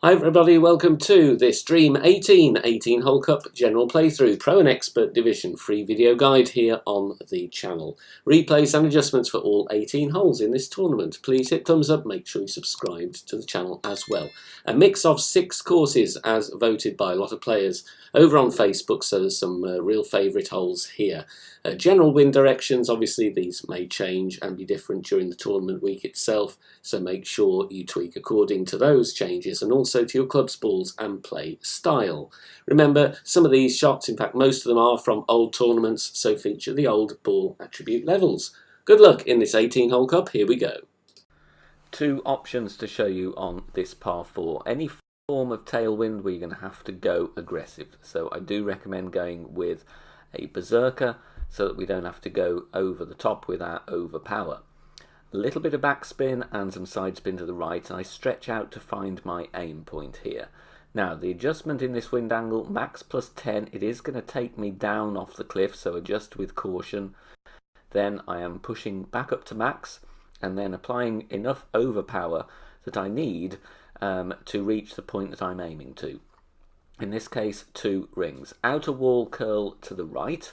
Hi everybody, welcome to this Dream 18 hole cup general playthrough pro and expert division free video guide here on the channel. Replays and adjustments for all 18 holes in this tournament. Please hit thumbs up, make sure you subscribe to the channel as well. A mix of 6 courses as voted by a lot of players over on Facebook, so there's some real favourite holes here. General wind directions, obviously these may change and be different during the tournament week itself, so make sure you tweak according to those changes and also to your club's balls and play style. Remember, some of these shots, in fact most of them are from old tournaments, so feature the old ball attribute levels. Good luck in this 18-hole cup, here we go. Two options to show you on this par 4. Any form of tailwind where you're going to have to go aggressive, so I do recommend going with a berserker so that we don't have to go over the top with our overpower. A little bit of backspin and some side spin to the right, and I stretch out to find my aim point here. Now the adjustment in this wind angle, max plus 10, it is going to take me down off the cliff, so adjust with caution. Then I am pushing back up to max and then applying enough overpower that I need to reach the point that I'm aiming to. In this case, 2 rings. Outer wall curl to the right,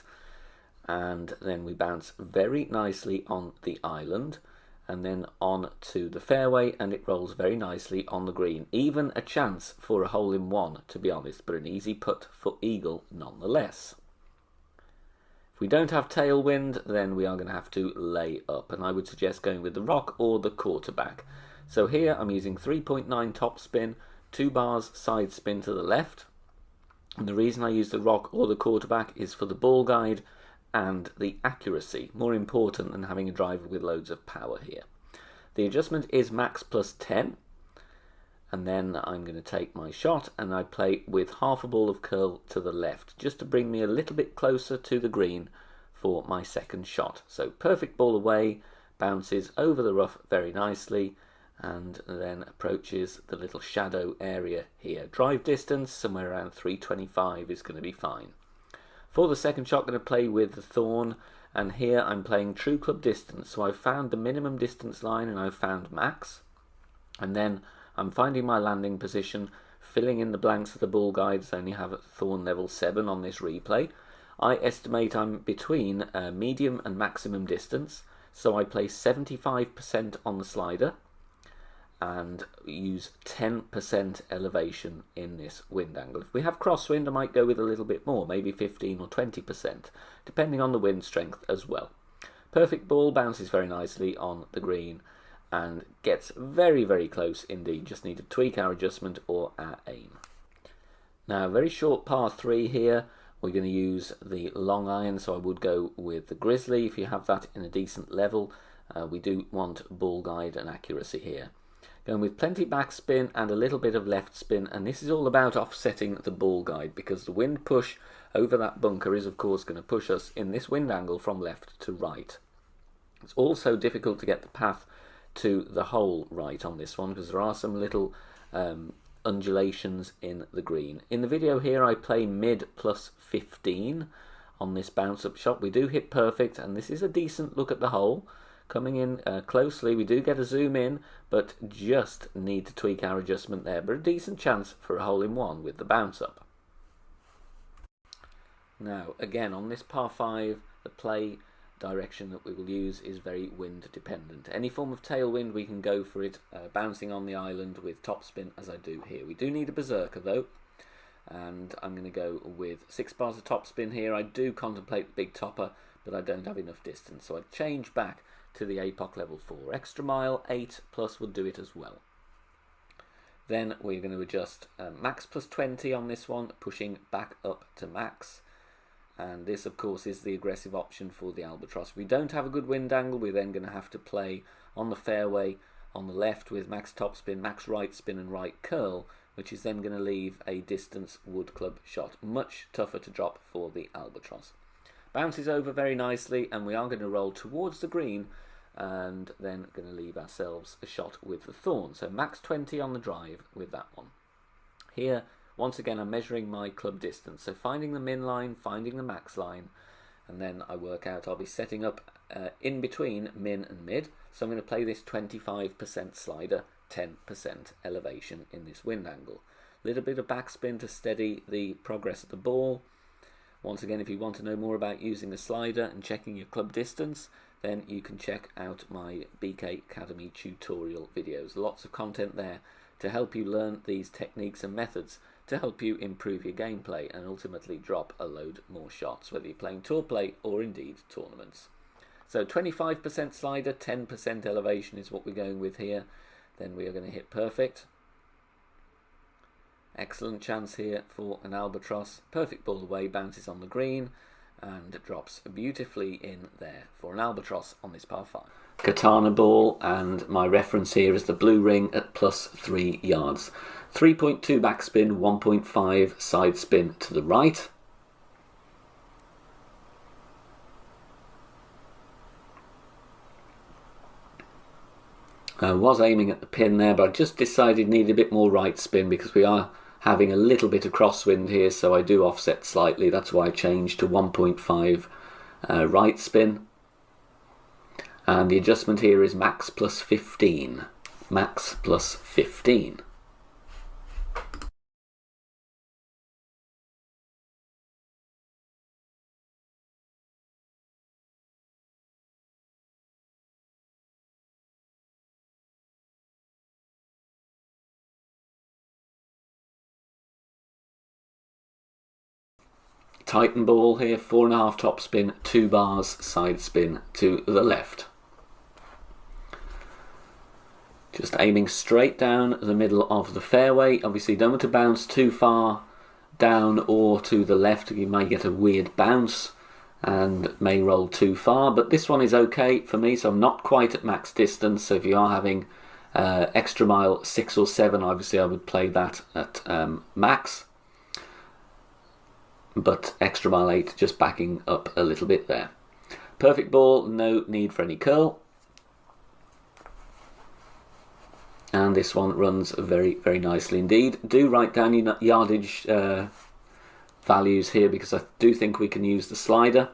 and then we bounce very nicely on the island and then on to the fairway, and it rolls very nicely on the green. Even a chance for a hole-in-one, to be honest, but an easy putt for eagle nonetheless. If we don't have tailwind, then we are going to have to lay up, and I would suggest going with the rock or the quarterback. So here I'm using 3.9 top spin, 2 bars side spin to the left, and the reason I use the rock or the quarterback is for the ball guide and the accuracy, more important than having a driver with loads of power here. The adjustment is max plus 10, and then I'm going to take my shot and I play with half a ball of curl to the left, just to bring me a little bit closer to the green for my second shot. So perfect ball away, bounces over the rough very nicely, and then approaches the little shadow area here. Drive distance, somewhere around 325 is going to be fine. For the second shot, I'm going to play with the thorn, and here I'm playing true club distance. So I've found the minimum distance line and I've found max, and then I'm finding my landing position, filling in the blanks of the ball guides. I only have thorn level 7 on this replay. I estimate I'm between medium and maximum distance, so I place 75% on the slider and use 10% elevation in this wind angle. If we have crosswind, I might go with a little bit more, maybe 15 or 20%, depending on the wind strength as well. Perfect ball bounces very nicely on the green and gets very, very close indeed. Just need to tweak our adjustment or our aim. Now, very short par 3 here. We're going to use the long iron, so I would go with the grizzly if you have that in a decent level. We do want ball guide and accuracy here. Going with plenty backspin and a little bit of left spin, and this is all about offsetting the ball guide, because the wind push over that bunker is of course going to push us in this wind angle from left to right. It's also difficult to get the path to the hole right on this one, because there are some little undulations in the green. In the video here I play mid plus 15 on this bounce up shot. We do hit perfect, and this is a decent look at the hole. Coming in closely, we do get a zoom in, but just need to tweak our adjustment there. But a decent chance for a hole-in-one with the bounce up. Now, again, on this par 5, the play direction that we will use is very wind dependent. Any form of tailwind, we can go for it, bouncing on the island with topspin as I do here. We do need a berserker though, and I'm going to go with 6 bars of topspin here. I do contemplate the big topper, but I don't have enough distance, so I'd change back to the APOC level 4. Extra mile 8 plus would do it as well. Then we're going to adjust max plus 20 on this one, pushing back up to max, and this of course is the aggressive option for the albatross. If we don't have a good wind angle, we're then going to have to play on the fairway on the left with max topspin, max right spin and right curl, which is then going to leave a distance wood club shot. Much tougher to drop for the albatross. Bounces over very nicely, and we are going to roll towards the green and then going to leave ourselves a shot with the thorn. So max 20 on the drive with that one. Here, once again, I'm measuring my club distance. So finding the min line, finding the max line, and then I work out I'll be setting up in between min and mid. So I'm going to play this 25% slider 10% elevation in this wind angle. A little bit of backspin to steady the progress of the ball. Once again, if you want to know more about using the slider and checking your club distance, then you can check out my BK Academy tutorial videos. Lots of content there to help you learn these techniques and methods to help you improve your gameplay and ultimately drop a load more shots, whether you're playing tour play or indeed tournaments. So 25% slider, 10% elevation is what we're going with here. Then we are going to hit perfect. Excellent chance here for an albatross. Perfect ball away, bounces on the green and drops beautifully in there for an albatross on this par 5. Katana ball, and my reference here is the blue ring at +3 yards. 3.2 backspin, 1.5 side spin to the right. I was aiming at the pin there, but I just decided needed a bit more right spin because we are having a little bit of crosswind here, so I do offset slightly. That's why I changed to 1.5 right spin. And the adjustment here is max +15. Max +15. Titan ball here, 4.5 top spin, 2 bars side spin to the left. Just aiming straight down the middle of the fairway. Obviously don't want to bounce too far down or to the left. You may get a weird bounce and may roll too far, but this one is okay for me, so I'm not quite at max distance. So if you are having extra mile 6 or 7, obviously I would play that at max. But extra mile 8 just backing up a little bit there. Perfect ball, no need for any curl. And this one runs very, very nicely indeed. Do write down your yardage values here because I do think we can use the slider.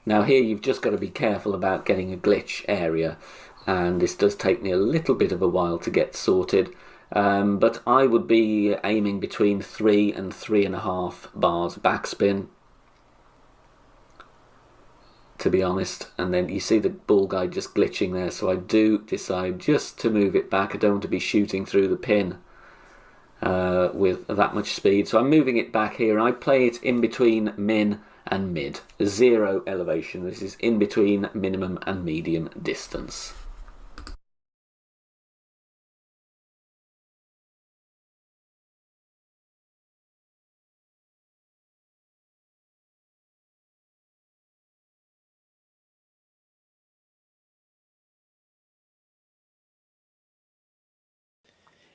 Now here you've just got to be careful about getting a glitch area, and this does take me a little bit of a while to get sorted. But I would be aiming between 3 and 3.5 bars backspin, to be honest. And then you see the ball guide just glitching there, so I do decide just to move it back. I don't want to be shooting through the pin with that much speed, so I'm moving it back here. I play it in between min and mid. 0 elevation. This is in between minimum and medium distance.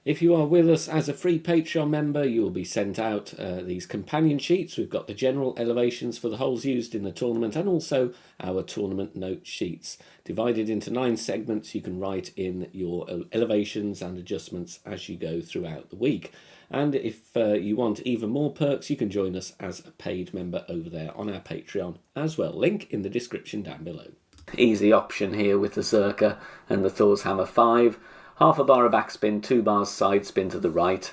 If you are with us as a free Patreon member, you will be sent out these companion sheets. We've got the general elevations for the holes used in the tournament and also our tournament note sheets. Divided into 9 segments, you can write in your elevations and adjustments as you go throughout the week. And if you want even more perks, you can join us as a paid member over there on our Patreon as well. Link in the description down below. Easy option here with the Zercher and the Thor's Hammer 5. Half a bar of backspin, 2 bars side spin to the right.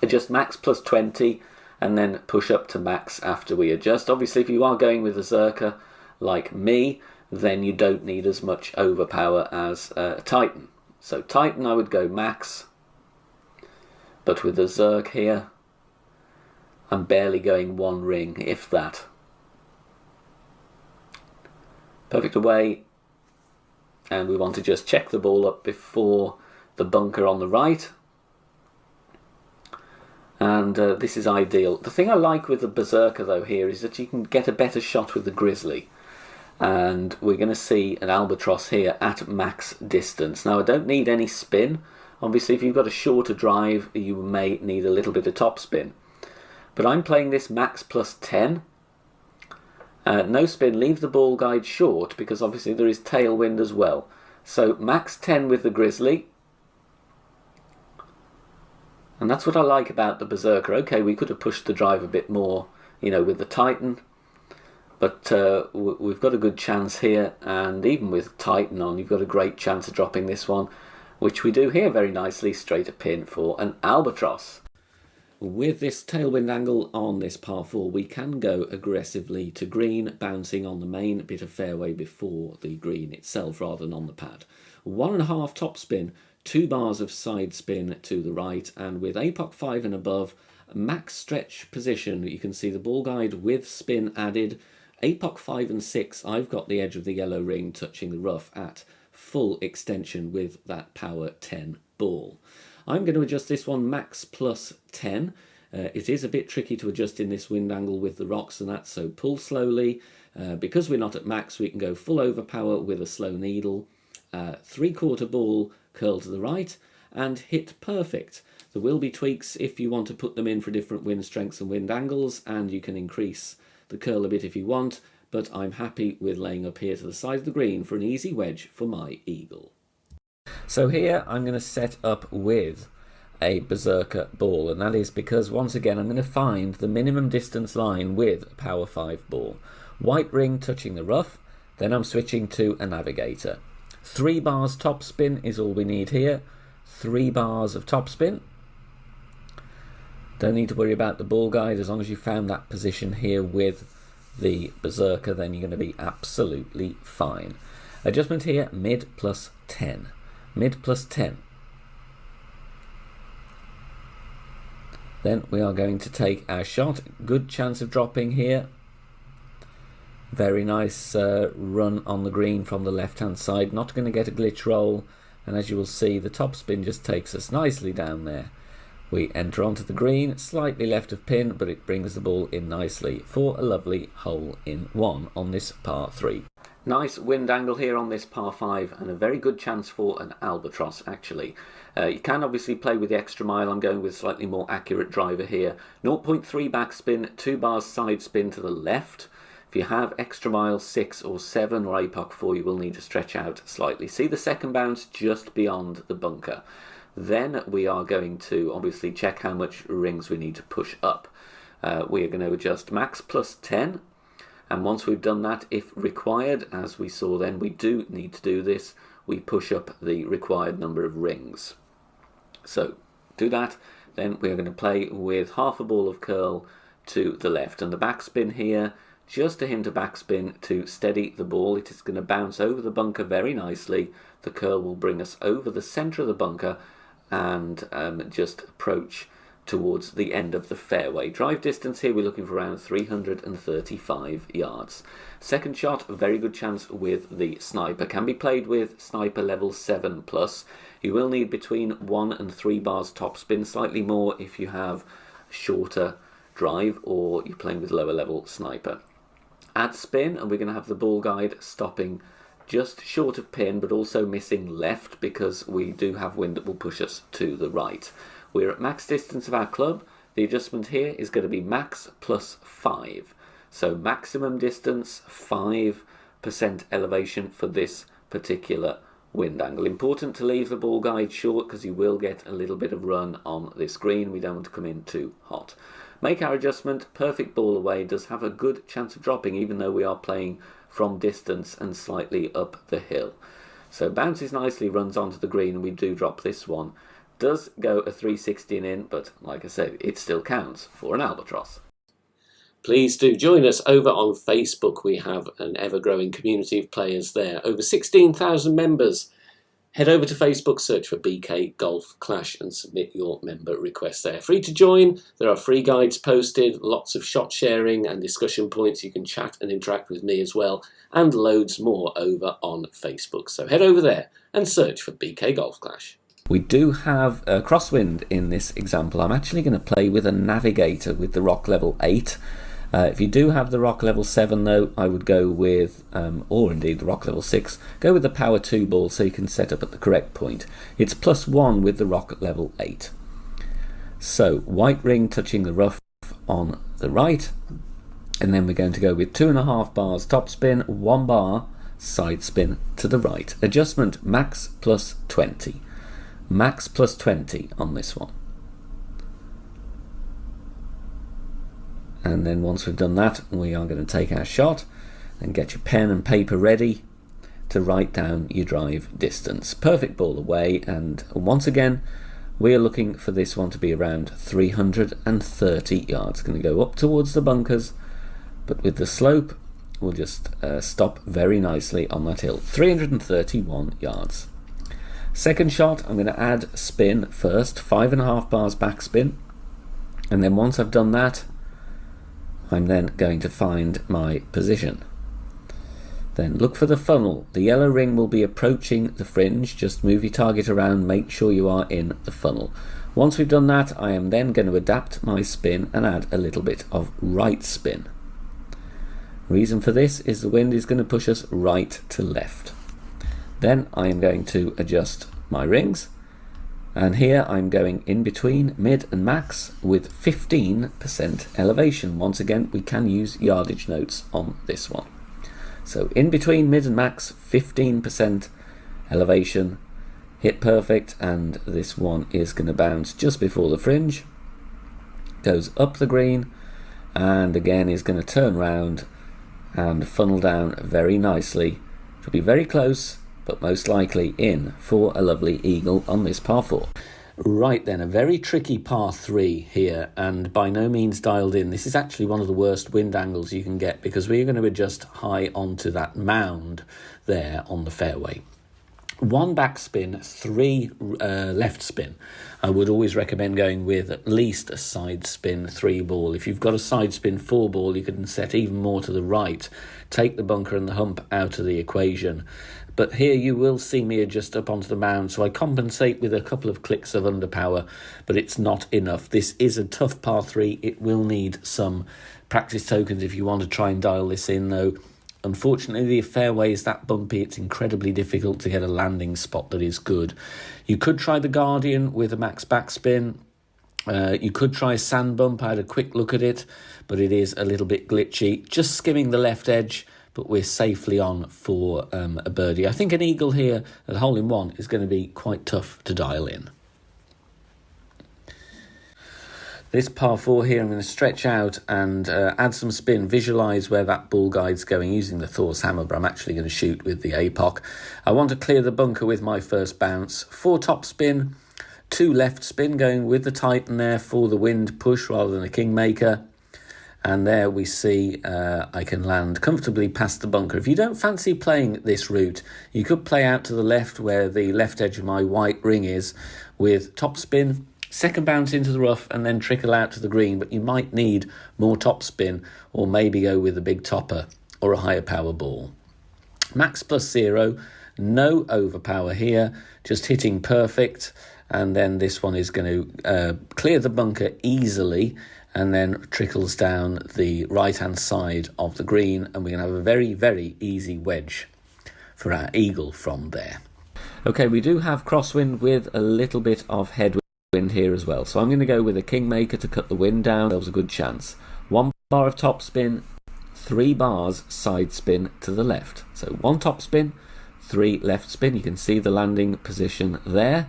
Adjust max +20 and then push up to max after we adjust. Obviously if you are going with a Zercher like me, then you don't need as much overpower as Titan. So Titan I would go max, but with the Zerk here I'm barely going 1 ring, if that. Perfect away. And we want to just check the ball up before the bunker on the right. And this is ideal. The thing I like with the Berserker though here is that you can get a better shot with the Grizzly. And we're going to see an albatross here at max distance. Now I don't need any spin. Obviously if you've got a shorter drive you may need a little bit of top spin. But I'm playing this max +10. No spin, leave the ball guide short because obviously there is tailwind as well. So max 10 with the Grizzly. And that's what I like about the Berserker. Okay, we could have pushed the drive a bit more, you know, with the Titan. But we've got a good chance here. And even with Titan on, you've got a great chance of dropping this one. which we do here very nicely, straight a pin for an albatross. With this tailwind angle on this par 4, we can go aggressively to green, bouncing on the main bit of fairway before the green itself rather than on the pad. 1.5 topspin, 2 bars of side spin to the right, and with APOC 5 and above, max stretch position. You can see the ball guide with spin added. APOC 5 and 6, I've got the edge of the yellow ring touching the rough at full extension with that power 10 ball. I'm going to adjust this one max plus 10. It is a bit tricky to adjust in this wind angle with the rocks and that, so pull slowly. Because we're not at max, we can go full overpower with a slow needle. 3/4 ball curl to the right and hit perfect. There will be tweaks if you want to put them in for different wind strengths and wind angles, and you can increase the curl a bit if you want, but I'm happy with laying up here to the side of the green for an easy wedge for my eagle. So here I'm going to set up with a berserker ball, and that is because once again I'm going to find the minimum distance line with a power 5 ball. White ring touching the rough, then I'm switching to a navigator. 3 bars top spin is all we need here. 3 bars of top spin. Don't need to worry about the ball guide. As long as you found that position here with the berserker, then you're going to be absolutely fine. Adjustment here, mid plus 10. Mid plus 10. Then we are going to take our shot. Good chance of dropping here. Very nice run on the green from the left hand side. Not going to get a glitch roll, and as you will see, the top spin just takes us nicely down there. We enter onto the green, slightly left of pin, but it brings the ball in nicely for a lovely hole in 1 on this par 3. Nice wind angle here on this par 5, and a very good chance for an albatross actually. You can obviously play with the extra mile. I'm going with slightly more accurate driver here. 0.3 backspin, 2 bars side spin to the left. If you have extra mile 6 or 7 or APOC 4, you will need to stretch out slightly. See the second bounce just beyond the bunker. Then we are going to obviously check how much rings we need to push up. We are going to adjust max plus 10. And once we've done that, if required, as we saw then, we do need to do this, we push up the required number of rings. So do that, then we're going to play with half a ball of curl to the left. And the backspin here, just a hint of backspin to steady the ball. It is going to bounce over the bunker very nicely. The curl will bring us over the centre of the bunker and just approach towards the end of the fairway. Drive distance here, we're looking for around 335 yards. Second shot, a very good chance with the sniper. Can be played with sniper level 7 plus. You will need between 1 and 3 bars top spin, slightly more if you have shorter drive or you're playing with lower level sniper. Add spin, and we're going to have the ball guide stopping just short of pin, but also missing left because we do have wind that will push us to the right. We're at max distance of our club. The adjustment here is going to be max plus 5. So maximum distance, 5% elevation for this particular wind angle. Important to leave the ball guide short because you will get a little bit of run on this green. We don't want to come in too hot. Make our adjustment. Perfect ball away. Does have a good chance of dropping even though we are playing from distance and slightly up the hill. So bounces nicely, runs onto the green, and we do drop this one. Does go a 316 in, but like I said, it still counts for an albatross. Please do join us over on Facebook. We have an ever-growing community of players there. Over 16,000 members. Head over to Facebook, search for BK Golf Clash and submit your member request there. Free to join. There are free guides posted, lots of shot sharing and discussion points. You can chat and interact with me as well, and loads more over on Facebook. So head over there and search for BK Golf Clash. We do have a crosswind in this example. I'm actually going to play with a navigator with the rock level 8. If you do have the rock level 7 though, I would go with, or indeed the rock level 6, go with the power 2 ball so you can set up at the correct point. It's plus 1 with the rock level 8. So white ring touching the rough on the right, and then we're going to go with 2.5 bars top spin, 1 bar side spin to the right. Adjustment max plus 20. Max plus 20 on this one. And then once we've done that, we are going to take our shot and get your pen and paper ready. to write down your drive distance. Perfect ball away, and once again we are looking for this one to be around 330 yards. Going to go up towards the bunkers, but with the slope we'll just stop very nicely on that hill. 331 yards. Second shot, I'm going to add spin first, 5.5 bars backspin, and then once I've done that, I'm then going to find my position. Then look for the funnel. The yellow ring will be approaching the fringe. Just move your target around, make sure you are in the funnel. Once we've done that, I am then going to adapt my spin and add a little bit of right spin. Reason for this is the wind is going to push us right to left. Then I am going to adjust my rings, and here I'm going in between mid and max with 15% elevation. Once again, we can use yardage notes on this one. So in between mid and max, 15% elevation, hit perfect, and this one is going to bounce just before the fringe, goes up the green, and again is going to turn round and funnel down very nicely. It'll be very close, but most likely in for a lovely eagle on this par 4. Right then, a very tricky par 3 here, and by no means dialed in. This is actually one of the worst wind angles you can get, because we're going to adjust high onto that mound there on the fairway. 1 backspin, 3 left spin. I would always recommend going with at least a side spin 3 ball. If you've got a side spin 4 ball, you can set even more to the right. Take the bunker and the hump out of the equation. But here you will see me adjust up onto the mound, so I compensate with a couple of clicks of underpower, but it's not enough. This is a tough par 3. It will need some practice tokens if you want to try and dial this in, though. Unfortunately, the fairway is that bumpy, it's incredibly difficult to get a landing spot that is good. You could try the Guardian with a max backspin. You could try sand bump. I had a quick look at it, but it is a little bit glitchy. Just skimming the left edge, but we're safely on for a birdie. I think an eagle here at hole-in-one is going to be quite tough to dial in. This par 4 here, I'm going to stretch out and add some spin, visualise where that ball guide's going using the Thor's hammer, but I'm actually going to shoot with the APOC. I want to clear the bunker with my first bounce. 4 top spin, 2 left spin, going with the Titan there for the wind push rather than a Kingmaker. And there we see I can land comfortably past the bunker. If you don't fancy playing this route, you could play out to the left where the left edge of my white ring is with top spin, second bounce into the rough, and then trickle out to the green. But you might need more top spin, or maybe go with a big topper or a higher power ball. Max +0, no overpower here, just hitting perfect. And then this one is going to clear the bunker easily, and then trickles down the right-hand side of the green, and we're going to have a very, very easy wedge for our eagle from there. Okay, we do have crosswind with a little bit of headwind here as well, so I'm going to go with a Kingmaker to cut the wind down. There was a good chance. 1 bar of top spin, 3 bars side spin to the left. So 1 top spin, 3 left spin. You can see the landing position there.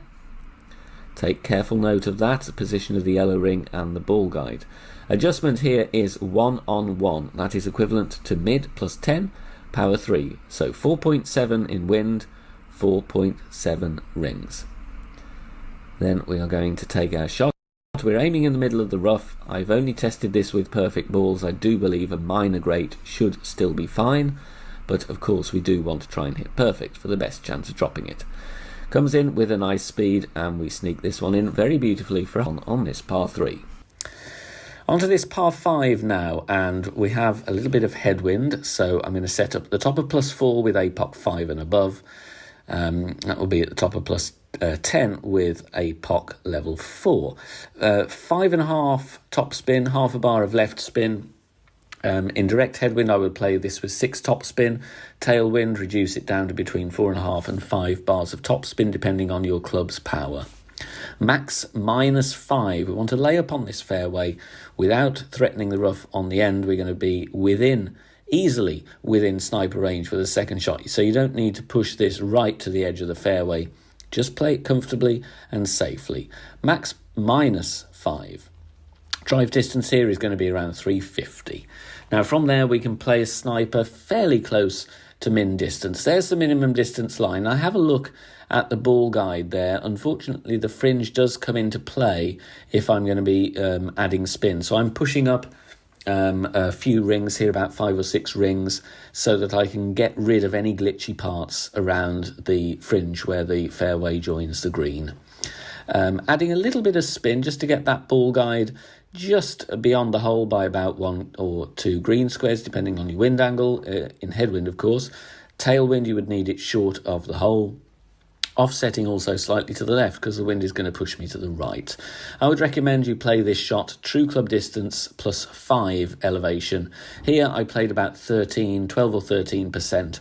Take careful note of that, the position of the yellow ring and the ball guide. Adjustment here is 1 on 1. That is equivalent to mid +10, power 3. So 4.7 in wind, 4.7 rings. Then we are going to take our shot. We're aiming in the middle of the rough. I've only tested this with perfect balls. I do believe a minor great should still be fine, but of course we do want to try and hit perfect for the best chance of dropping it. Comes in with a nice speed, and we sneak this one in very beautifully for on this par 3. Onto this par 5 now, and we have a little bit of headwind, so I'm going to set up the top of +4 with APOC 5 and above. That will be at the top of +10 with APOC level 4. 5.5 top spin, half a bar of left spin. In direct headwind, I would play this with 6 top spin. Tailwind, reduce it down to between 4.5 and 5 bars of top spin, depending on your club's power. Max -5. We want to lay up on this fairway without threatening the rough on the end. We're going to be easily within sniper range for the second shot. So you don't need to push this right to the edge of the fairway. Just play it comfortably and safely. Max -5. Drive distance here is going to be around 350. Now from there we can play a sniper fairly close to min distance. There's the minimum distance line. I have a look at the ball guide there. Unfortunately, the fringe does come into play if I'm going to be adding spin. So I'm pushing up a few rings here, about 5 or 6 rings, so that I can get rid of any glitchy parts around the fringe where the fairway joins the green. Adding a little bit of spin just to get that ball guide just beyond the hole by about 1 or 2 green squares, depending on your wind angle, in headwind of course. Tailwind, you would need it short of the hole. Offsetting also slightly to the left because the wind is going to push me to the right. I would recommend you play this shot true club distance plus 5 elevation. Here I played about 12 or 13%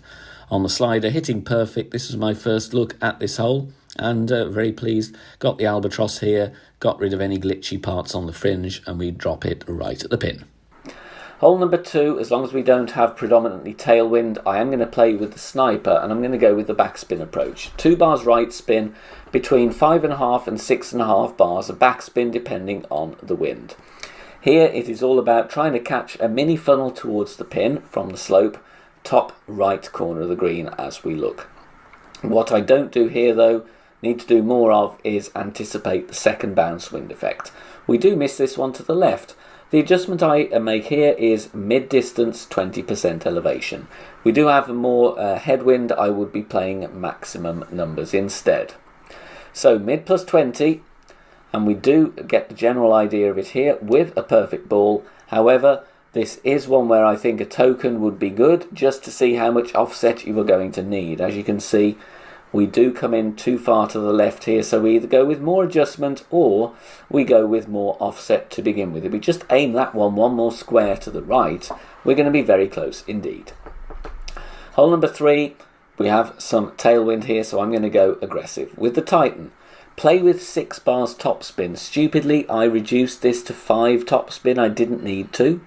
on the slider, hitting perfect. This was my first look at this hole and very pleased. Got the albatross here, got rid of any glitchy parts on the fringe, and we drop it right at the pin. Hole number 2, as long as we don't have predominantly tailwind, I am going to play with the sniper, and I'm going to go with the backspin approach. 2 bars right spin, between 5.5 and 6.5 bars of backspin depending on the wind. Here it is all about trying to catch a mini funnel towards the pin from the slope, top right corner of the green as we look. What I don't do here though, need to do more of, is anticipate the second bounce wind effect. We do miss this one to the left. The adjustment I make here is mid-distance 20% elevation. We do have a more headwind, I would be playing maximum numbers instead. So mid plus 20, and we do get the general idea of it here with a perfect ball. However, this is one where I think a token would be good just to see how much offset you are going to need. As you can see, we do come in too far to the left here, so we either go with more adjustment or we go with more offset to begin with. If we just aim that one more square to the right, we're going to be very close indeed. Hole number 3, we have some tailwind here, so I'm going to go aggressive. With the Titan, play with 6 bars topspin. Stupidly, I reduced this to 5 topspin. I didn't need to.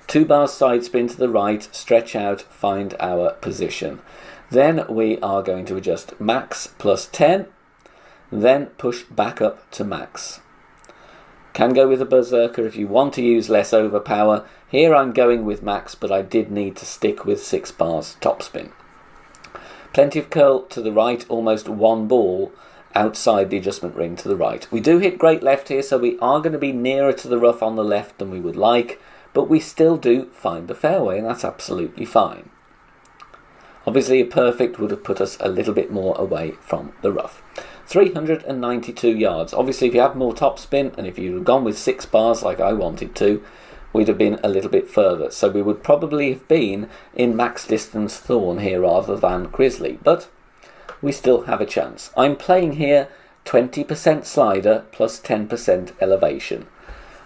2 bars side spin to the right, stretch out, find our position. Then we are going to adjust max plus 10, then push back up to max. Can go with a berserker if you want to use less overpower. Here I'm going with max, but I did need to stick with 6 bars topspin. Plenty of curl to the right, almost 1 ball outside the adjustment ring to the right. We do hit great left here, so we are going to be nearer to the rough on the left than we would like, but we still do find the fairway, and that's absolutely fine. Obviously a perfect would have put us a little bit more away from the rough. 392 yards. Obviously if you have more topspin and if you'd have gone with 6 bars like I wanted to, we'd have been a little bit further. So we would probably have been in max distance Thorn here rather than Grizzly, but we still have a chance. I'm playing here 20% slider plus 10% elevation.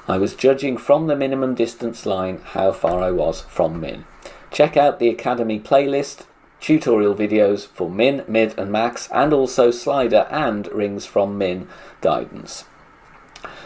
I was judging from the minimum distance line how far I was from min. Check out the Academy playlist, tutorial videos for min, mid and max, and also slider and rings from min guidance.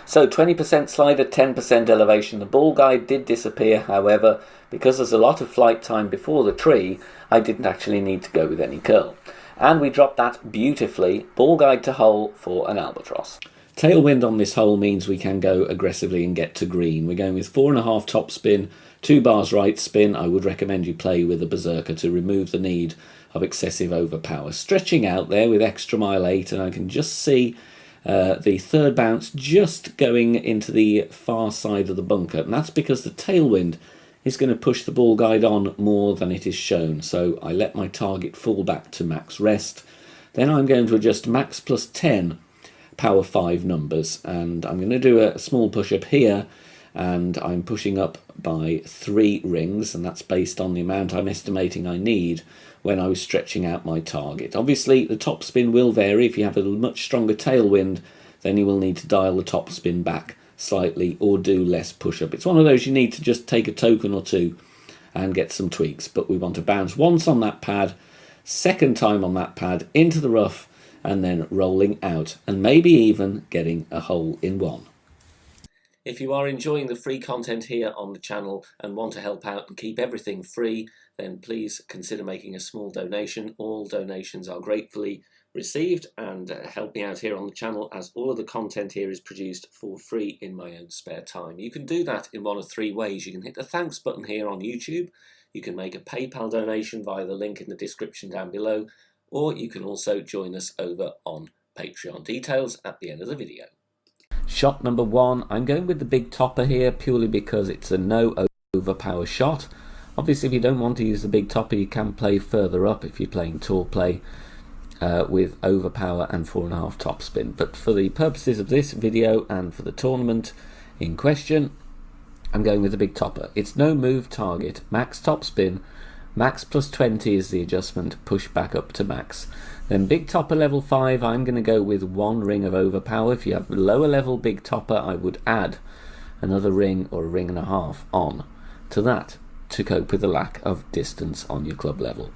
So 20% slider, 10% elevation. The ball guide did disappear, however, because there's a lot of flight time before the tree, I didn't actually need to go with any curl. And we dropped that beautifully, ball guide to hole for an albatross. Tailwind on this hole means we can go aggressively and get to green. We're going with 4.5 top spin, 2 bars right spin. I would recommend you play with a berserker to remove the need of excessive overpower. Stretching out there with extra mile 8, and I can just see the third bounce just going into the far side of the bunker, and that's because the tailwind is going to push the ball guide on more than it is shown. So I let my target fall back to max rest. Then I'm going to adjust max plus 10 power 5 numbers, and I'm going to do a small push up here, and I'm pushing up by 3 rings, and that's based on the amount I'm estimating I need when I was stretching out my target. Obviously the top spin will vary. If you have a much stronger tailwind, then you will need to dial the top spin back slightly or do less push up. It's one of those you need to just take a token or two and get some tweaks, but we want to bounce once on that pad, second time on that pad into the rough, and then rolling out and maybe even getting a hole in one. If you are enjoying the free content here on the channel and want to help out and keep everything free, then please consider making a small donation. All donations are gratefully received and help me out here on the channel, as all of the content here is produced for free in my own spare time. You can do that in one of 3 ways. You can hit the thanks button here on YouTube. You can make a PayPal donation via the link in the description down below, or you can also join us over on Patreon. Details at the end of the video. Shot number 1, I'm going with the big topper here purely because it's a no overpower shot. Obviously if you don't want to use the big topper, you can play further up if you're playing tour play with overpower and 4.5 topspin. But for the purposes of this video and for the tournament in question, I'm going with the big topper. It's no move target, max topspin, max plus 20 is the adjustment, push back up to max. Then big topper level 5, I'm going to go with 1 ring of overpower. If you have lower level big topper, I would add another ring or a ring and a half on to that to cope with the lack of distance on your club level.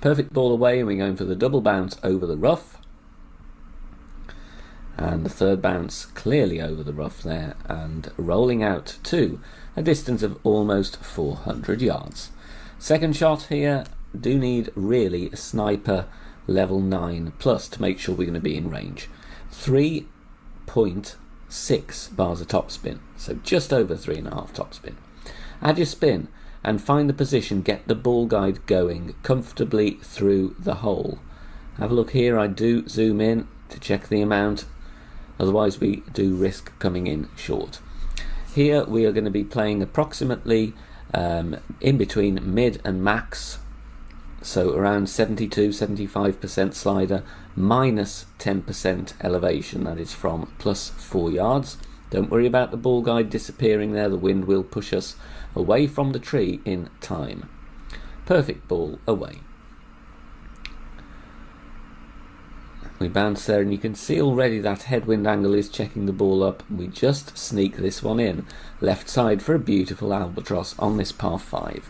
Perfect ball away, and we're going for the double bounce over the rough. And the third bounce clearly over the rough there, and rolling out to a distance of almost 400 yards. Second shot here, do need really a sniper level 9 plus to make sure we're going to be in range. 3.6 bars of topspin, so just over 3.5 topspin. Add your spin and find the position, get the ball guide going comfortably through the hole. Have a look here, I do zoom in to check the amount, otherwise we do risk coming in short. Here we are going to be playing approximately in between mid and max, so around 72-75% slider, minus 10% elevation, that is from plus 4 yards. Don't worry about the ball guide disappearing there, the wind will push us away from the tree in time. Perfect ball away. We bounce there, and you can see already that headwind angle is checking the ball up. We just sneak this one in left side for a beautiful albatross on this par 5.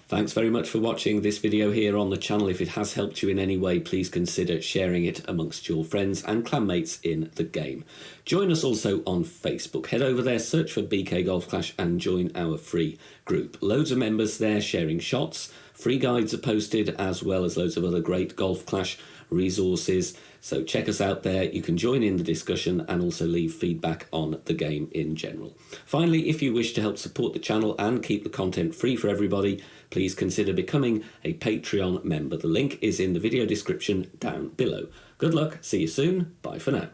Thanks very much for watching this video here on the channel. If it has helped you in any way, please consider sharing it amongst your friends and clanmates in the game. Join us also on Facebook. Head over there, search for BK Golf Clash and join our free group. Loads of members there sharing shots. Free guides are posted, as well as loads of other great Golf Clash resources. So check us out there. You can join in the discussion and also leave feedback on the game in general. Finally, if you wish to help support the channel and keep the content free for everybody, please consider becoming a Patreon member. The link is in the video description down below. Good luck, see you soon, bye for now.